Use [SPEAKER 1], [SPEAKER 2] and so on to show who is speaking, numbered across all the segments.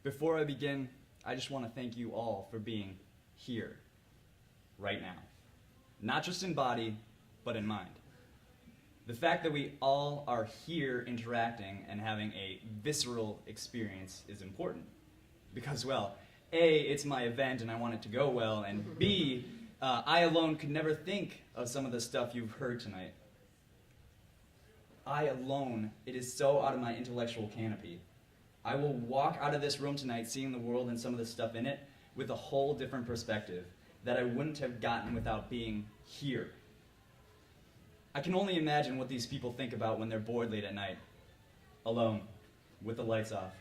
[SPEAKER 1] Before I begin, I just want to thank you all for being here, right now. Not just in body, but in mind. The fact that we all are here interacting and having a visceral experience is important. Because, well, A, it's my event and I want it to go well, and B, I alone could never think of some of the stuff you've heard tonight. I alone, it is so out of my intellectual canopy. I will walk out of this room tonight seeing the world and some of the stuff in it with a whole different perspective that I wouldn't have gotten without being here. I can only imagine what these people think about when they're bored late at night, alone, with the lights off,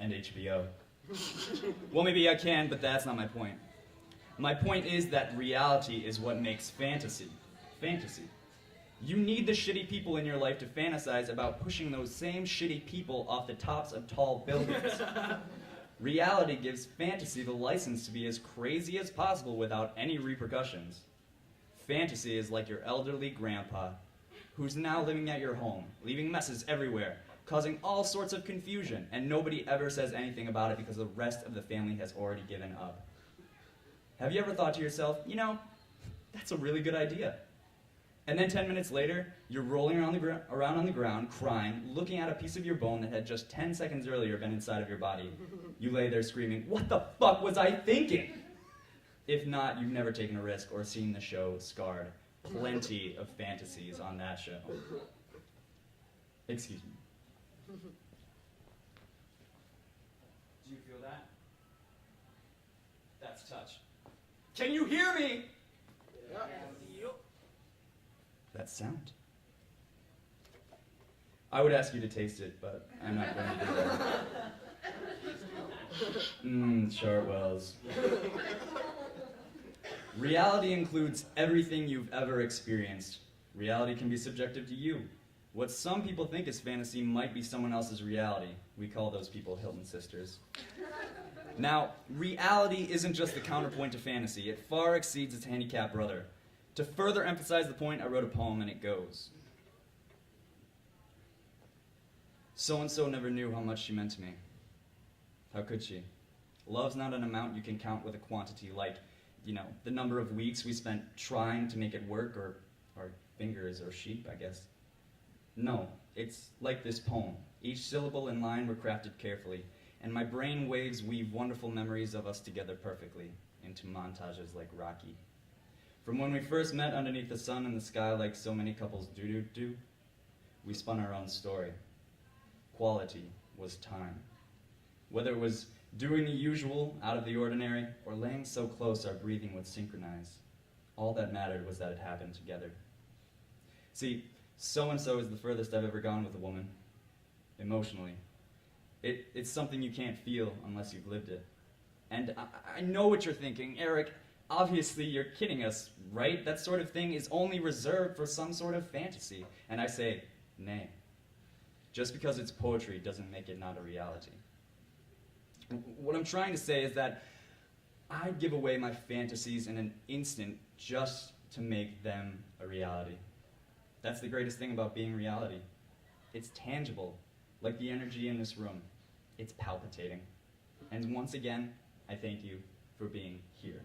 [SPEAKER 1] and HBO. Well, maybe I can, but that's not my point. My point is that reality is what makes fantasy fantasy. You need the shitty people in your life to fantasize about pushing those same shitty people off the tops of tall buildings. Reality gives fantasy the license to be as crazy as possible without any repercussions. Fantasy is like your elderly grandpa, who's now living at your home, leaving messes everywhere, causing all sorts of confusion, and nobody ever says anything about it because the rest of the family has already given up. Have you ever thought to yourself, you know, that's a really good idea? And then 10 minutes later, you're rolling around on the ground, crying, looking at a piece of your bone that had just 10 seconds earlier been inside of your body. You lay there screaming, "What the fuck was I thinking?" If not, you've never taken a risk or seen the show Scarred. Plenty of fantasies on that show. Excuse me. Do you feel that? That's touch. Can you hear me?
[SPEAKER 2] Yeah.
[SPEAKER 1] That sound. I would ask you to taste it, but I'm not going to do that. Chartwells. Reality includes everything you've ever experienced. Reality can be subjective to you. What some people think is fantasy might be someone else's reality. We call those people Hilton sisters. Now, reality isn't just the counterpoint to fantasy. It far exceeds its handicapped brother. To further emphasize the point, I wrote a poem, and it goes. So-and-so never knew how much she meant to me. How could she? Love's not an amount you can count with a quantity like, you know, the number of weeks we spent trying to make it work, or our fingers or sheep, I guess. No, it's like this poem. Each syllable and line were crafted carefully, and my brain waves weave wonderful memories of us together perfectly into montages like Rocky. From when we first met underneath the sun and the sky like so many couples do, we spun our own story. Quality was time. Whether it was doing the usual out of the ordinary or laying so close our breathing would synchronize, all that mattered was that it happened together. See, so-and-so is the furthest I've ever gone with a woman, emotionally. It's something you can't feel unless you've lived it. And I know what you're thinking, Eric. Obviously, you're kidding us, right? That sort of thing is only reserved for some sort of fantasy. And I say, nay. Just because it's poetry doesn't make it not a reality. What I'm trying to say is that I'd give away my fantasies in an instant just to make them a reality. That's the greatest thing about being reality. It's tangible, like the energy in this room. It's palpitating. And once again, I thank you for being here.